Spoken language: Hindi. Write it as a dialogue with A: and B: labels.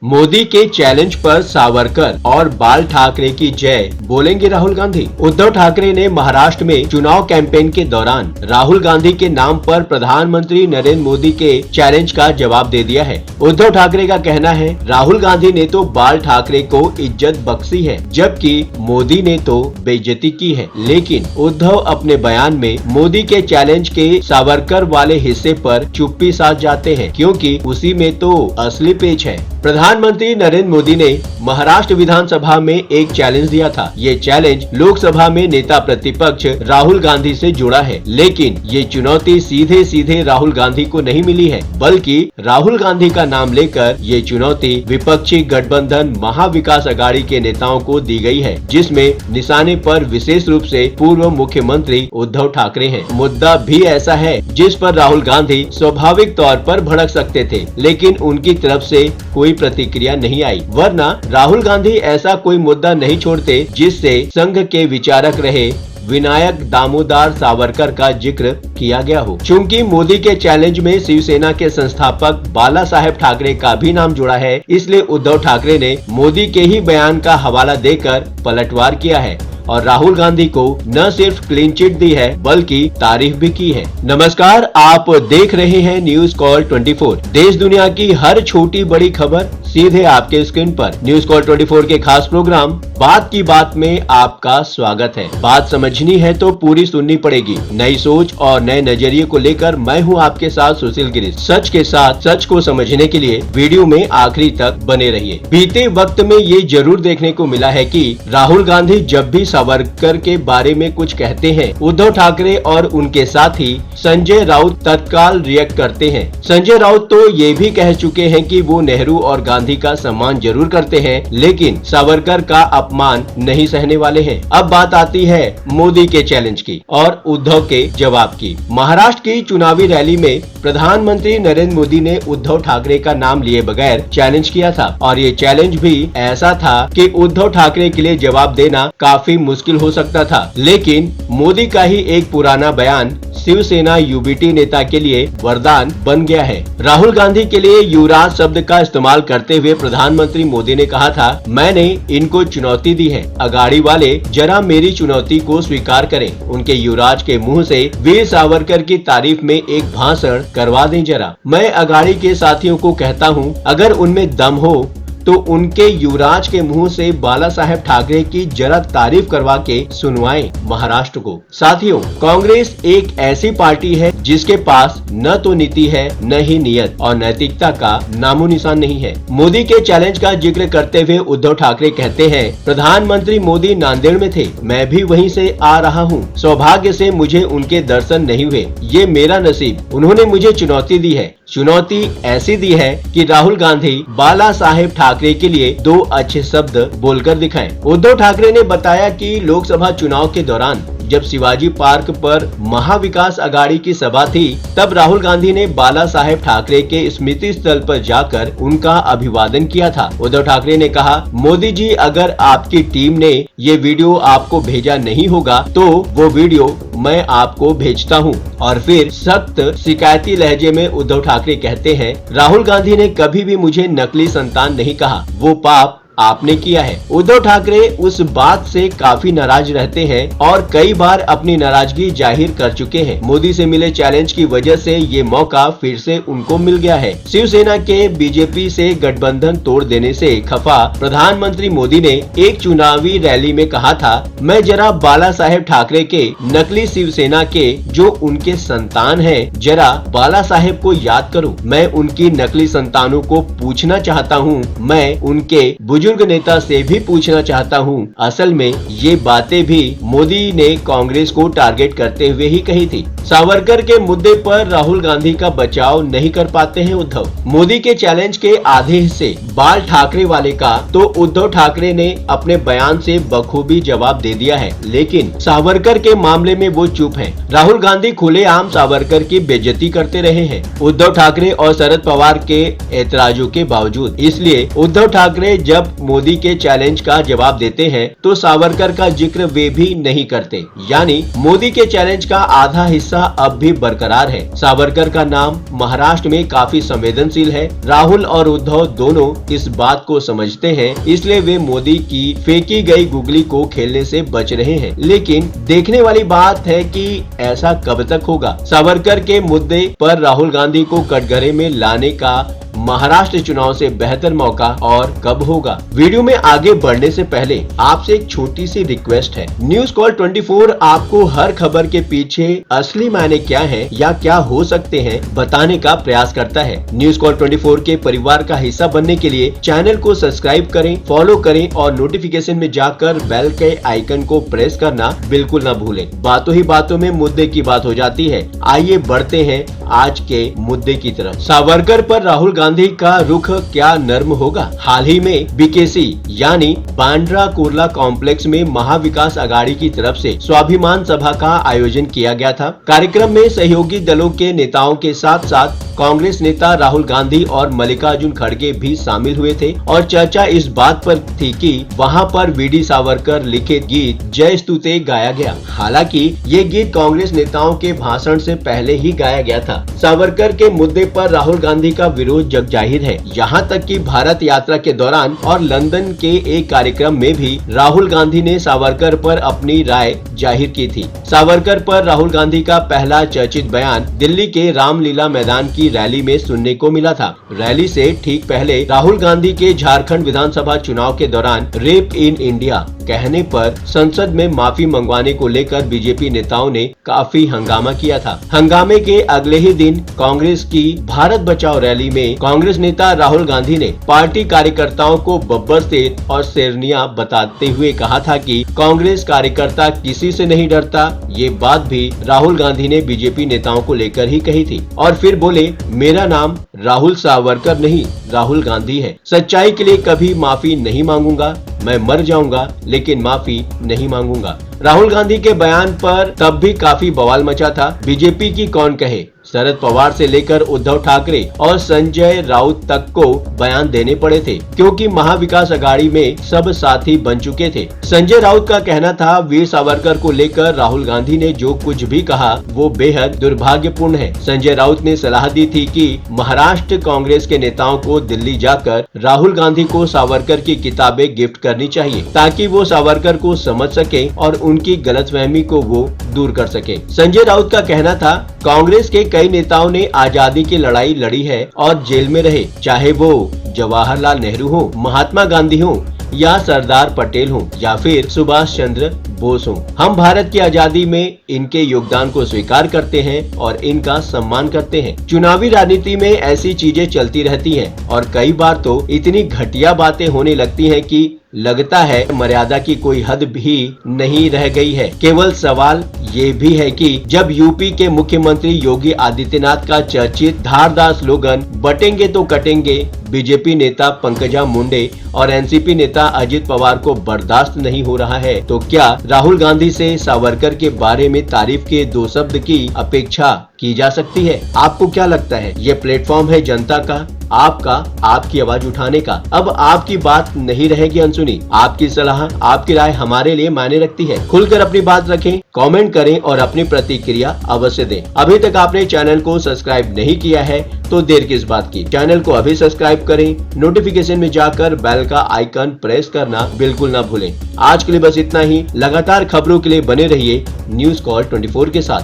A: मोदी के चैलेंज पर सावरकर और बाल ठाकरे की जय, बोलेंगे राहुल गांधी। उद्धव ठाकरे ने महाराष्ट्र में चुनाव कैंपेन के दौरान राहुल गांधी के नाम पर प्रधानमंत्री नरेंद्र मोदी के चैलेंज का जवाब दे दिया है। उद्धव ठाकरे का कहना है, राहुल गांधी ने तो बाल ठाकरे को इज्जत बख्शी है, जबकि मोदी ने तो बेइज्जती की है। लेकिन उद्धव अपने बयान में मोदी के चैलेंज के सावरकर वाले हिस्से पर चुप्पी साध जाते हैं, क्योंकि उसी में तो असली पेच है। प्रधानमंत्री नरेंद्र मोदी ने महाराष्ट्र विधानसभा में एक चैलेंज दिया था। ये चैलेंज लोकसभा में नेता प्रतिपक्ष राहुल गांधी से जुड़ा है, लेकिन ये चुनौती सीधे सीधे राहुल गांधी को नहीं मिली है, बल्कि राहुल गांधी का नाम लेकर ये चुनौती विपक्षी गठबंधन महाविकास अघाड़ी के नेताओं को दी गई है, जिसमें निशाने पर विशेष रूप से पूर्व मुख्यमंत्री उद्धव ठाकरे हैं। मुद्दा भी ऐसा है जिस पर राहुल गांधी स्वाभाविक तौर पर भड़क सकते थे, लेकिन उनकी तरफ से कोई प्रतिक्रिया नहीं आई, वरना राहुल गांधी ऐसा कोई मुद्दा नहीं छोड़ते जिससे संघ के विचारक रहे विनायक दामोदर सावरकर का जिक्र किया गया हो। चूंकि मोदी के चैलेंज में शिवसेना के संस्थापक बाला साहेब ठाकरे का भी नाम जुड़ा है, इसलिए उद्धव ठाकरे ने मोदी के ही बयान का हवाला देकर पलटवार किया है और राहुल गांधी को न सिर्फ क्लीन चिट दी है, बल्कि तारीफ भी की है। नमस्कार, आप देख रहे हैं न्यूज कॉल 24। देश दुनिया की हर छोटी बड़ी खबर सीधे आपके स्क्रीन पर। न्यूज कॉल 24 के खास प्रोग्राम बात की बात में आपका स्वागत है। बात समझनी है तो पूरी सुननी पड़ेगी। नई सोच और नए नजरिए को लेकर मैं हूं आपके साथ सुशील गिरीश। सच के साथ सच को समझने के लिए वीडियो में आखिरी तक बने रहिए। बीते वक्त में ये जरूर देखने को मिला है कि राहुल गांधी जब भी सावरकर के बारे में कुछ कहते हैं, उद्धव ठाकरे और उनके साथी संजय राउत तत्काल रिएक्ट करते हैं। संजय राउत तो ये भी कह चुके हैं कि वो नेहरू और गांधी का सम्मान जरूर करते हैं, लेकिन सावरकर का अपमान नहीं सहने वाले हैं। अब बात आती है मोदी के चैलेंज की और उद्धव के जवाब की। महाराष्ट्र की चुनावी रैली में प्रधानमंत्री नरेंद्र मोदी ने उद्धव ठाकरे का नाम लिए बगैर चैलेंज किया था, और ये चैलेंज भी ऐसा था कि उद्धव ठाकरे के लिए जवाब देना काफी मुश्किल हो सकता था। लेकिन मोदी का ही एक पुराना बयान शिवसेना यूबीटी नेता के लिए वरदान बन गया है। राहुल गांधी के लिए युवराज शब्द का इस्तेमाल करते हुए प्रधानमंत्री मोदी ने कहा था, मैंने इनको चुनौती दी है, अघाड़ी वाले जरा मेरी चुनौती को स्वीकार करें। उनके युवराज के मुंह से वीर सावरकर की तारीफ में एक भाषण करवा दें जरा। मैं अघाड़ी के साथियों को कहता हूँ, अगर उनमें दम हो तो उनके युवराज के मुंह से बाला साहेब ठाकरे की जरा तारीफ करवा के सुनवाएं महाराष्ट्र को। साथियों, कांग्रेस एक ऐसी पार्टी है जिसके पास न तो नीति है, न ही नियत, और नैतिकता का नामो निशान नहीं है। मोदी के चैलेंज का जिक्र करते हुए उद्धव ठाकरे कहते हैं, प्रधानमंत्री मोदी नांदेड़ में थे, मैं भी वहीं से आ रहा हूँ। सौभाग्य से मुझे उनके दर्शन नहीं हुए, ये मेरा नसीब। उन्होंने मुझे चुनौती दी है, चुनौती ऐसी दी है कि राहुल गांधी बाला साहेब ठाकरे के लिए 2 अच्छे शब्द बोलकर दिखाएं। उद्धव ठाकरे ने बताया कि लोकसभा चुनाव के दौरान जब शिवाजी पार्क पर महाविकास अघाड़ी की सभा थी, तब राहुल गांधी ने बाला साहेब ठाकरे के स्मृति स्थल पर जाकर उनका अभिवादन किया था। उद्धव ठाकरे ने कहा, मोदी जी, अगर आपकी टीम ने ये वीडियो आपको भेजा नहीं होगा तो वो वीडियो मैं आपको भेजता हूँ। और फिर सख्त शिकायती लहजे में उद्धव ठाकरे कहते हैं, राहुल गांधी ने कभी भी मुझे नकली संतान नहीं कहा, वो पाप आपने किया है। उद्धव ठाकरे उस बात से काफी नाराज रहते हैं और कई बार अपनी नाराजगी जाहिर कर चुके हैं। मोदी से मिले चैलेंज की वजह से ये मौका फिर से उनको मिल गया है। शिवसेना के बीजेपी से गठबंधन तोड़ देने से खफा प्रधानमंत्री मोदी ने एक चुनावी रैली में कहा था, मैं जरा बाला साहेब ठाकरे के नकली शिवसेना के जो उनके संतान हैं, जरा बाला साहेब को याद करूं। मैं उनकी नकली संतानों को पूछना चाहता हूं, मैं उनके बुजुर्ग नेता से भी पूछना चाहता हूं। असल में ये बातें भी मोदी ने कांग्रेस को टारगेट करते हुए ही कही थी। सावरकर के मुद्दे पर राहुल गांधी का बचाव नहीं कर पाते हैं उद्धव। मोदी के चैलेंज के आधे हिस्से बाल ठाकरे वाले का तो उद्धव ठाकरे ने अपने बयान से बखूबी जवाब दे दिया है, लेकिन सावरकर के मामले में वो चुप हैं। राहुल गांधी खुलेआम सावरकर की बेइज्जती करते रहे हैं उद्धव ठाकरे और शरद पवार के ऐतराजों के बावजूद। इसलिए उद्धव ठाकरे जब मोदी के चैलेंज का जवाब देते हैं तो सावरकर का जिक्र वे भी नहीं करते। यानी मोदी के चैलेंज का आधा हिस्सा हिंसा अब भी बरकरार है। सावरकर का नाम महाराष्ट्र में काफी संवेदनशील है। राहुल और उद्धव दोनों इस बात को समझते हैं, इसलिए वे मोदी की फेंकी गई गुगली को खेलने से बच रहे हैं। लेकिन देखने वाली बात है कि ऐसा कब तक होगा। सावरकर के मुद्दे पर राहुल गांधी को कटघरे में लाने का महाराष्ट्र चुनाव से बेहतर मौका और कब होगा। वीडियो में आगे बढ़ने से पहले आपसे एक छोटी सी रिक्वेस्ट है। न्यूज कॉल 24 आपको हर खबर के पीछे असली मायने क्या है या क्या हो सकते हैं बताने का प्रयास करता है। न्यूज कॉल 24 के परिवार का हिस्सा बनने के लिए चैनल को सब्सक्राइब करें, फॉलो करें और नोटिफिकेशन में जाकर बेल के आइकन को प्रेस करना बिल्कुल न भूलें। बातों ही बातों में मुद्दे की बात हो जाती है। आइए बढ़ते हैं आज के मुद्दे की तरफ। सावरकर पर राहुल गांधी का रुख क्या नर्म होगा। हाल ही में बीकेसी यानी बांद्रा कुर्ला कॉम्प्लेक्स में महाविकास आघाड़ी की तरफ से स्वाभिमान सभा का आयोजन किया गया था। कार्यक्रम में सहयोगी दलों के नेताओं के साथ साथ कांग्रेस नेता राहुल गांधी और मल्लिकार्जुन खड़गे भी शामिल हुए थे और चर्चा इस बात पर थी कि वहां पर वीडी सावरकर लिखित गीत जय स्तुते गाया गया। हालांकि ये गीत कांग्रेस नेताओं के भाषण से पहले ही गाया गया था। सावरकर के मुद्दे पर राहुल गांधी का विरोध जग जाहिर है। यहाँ तक कि भारत यात्रा के दौरान और लंदन के एक कार्यक्रम में भी राहुल गांधी ने सावरकर पर अपनी राय जाहिर की थी। सावरकर पर राहुल गांधी का पहला चर्चित बयान दिल्ली के रामलीला मैदान की रैली में सुनने को मिला था। रैली से ठीक पहले राहुल गांधी के झारखंड विधानसभा चुनाव के दौरान रेप इन इंडिया कहने पर संसद में माफी मंगवाने को लेकर बीजेपी नेताओं ने काफी हंगामा किया था। हंगामे के अगले ही दिन कांग्रेस की भारत बचाओ रैली में कांग्रेस नेता राहुल गांधी ने पार्टी कार्यकर्ताओं को बब्बर शेर और शेरनिया बताते हुए कहा था कि कांग्रेस कार्यकर्ता किसी से नहीं डरता। ये बात भी राहुल गांधी ने बीजेपी नेताओं को लेकर ही कही थी और फिर बोले, मेरा नाम राहुल सावरकर नहीं राहुल गांधी है। सच्चाई के लिए कभी माफी नहीं मांगूंगा। मैं मर जाऊंगा लेकिन माफी नहीं मांगूंगा। राहुल गांधी के बयान पर तब भी काफी बवाल मचा था। बीजेपी की कौन कहे, शरद पवार से लेकर उद्धव ठाकरे और संजय राउत तक को बयान देने पड़े थे क्योंकि महाविकास आघाड़ी में सब साथी बन चुके थे। संजय राउत का कहना था, वीर सावरकर को लेकर राहुल गांधी ने जो कुछ भी कहा वो बेहद दुर्भाग्यपूर्ण है। संजय राउत ने सलाह दी थी कि महाराष्ट्र कांग्रेस के नेताओं को दिल्ली जाकर राहुल गांधी को सावरकर की किताबें गिफ्ट करनी चाहिए ताकि वो सावरकर को समझ सके और उनकी गलतफहमी को वो दूर कर सके। संजय राउत का कहना था, कांग्रेस के कई नेताओं ने आजादी की लड़ाई लड़ी है और जेल में रहे, चाहे वो जवाहरलाल नेहरू हो, महात्मा गांधी हो या सरदार पटेल हो या फिर सुभाष चंद्र बोस हो। हम भारत की आजादी में इनके योगदान को स्वीकार करते हैं और इनका सम्मान करते हैं। चुनावी राजनीति में ऐसी चीजें चलती रहती हैं और कई बार तो इतनी घटिया बातें होने लगती हैं कि लगता है मर्यादा की कोई हद भी नहीं रह गई है। केवल सवाल ये भी है कि जब यूपी के मुख्यमंत्री योगी आदित्यनाथ का चर्चित धारदार स्लोगन बटेंगे तो कटेंगे बीजेपी नेता पंकजा मुंडे और एनसीपी नेता अजित पवार को बर्दाश्त नहीं हो रहा है, तो क्या राहुल गांधी से सावरकर के बारे में तारीफ के दो शब्द की अपेक्षा की जा सकती है? आपको क्या लगता है? ये प्लेटफॉर्म है जनता का, आपका, आपकी आवाज उठाने का। अब आपकी बात नहीं रहेगी अनसुनी। आपकी सलाह, आपकी राय हमारे लिए मायने रखती है। खुलकर अपनी बात रखें, कमेंट करें और अपनी प्रतिक्रिया अवश्य दें। अभी तक आपने चैनल को सब्सक्राइब नहीं किया है तो देर किस बात की। चैनल को अभी सब्सक्राइब करें, नोटिफिकेशन में जाकर बेल का आइकन प्रेस करना बिल्कुल ना भूलें। आज के लिए बस इतना ही। लगातार खबरों के लिए बने रहिए न्यूज कॉल 24 के साथ।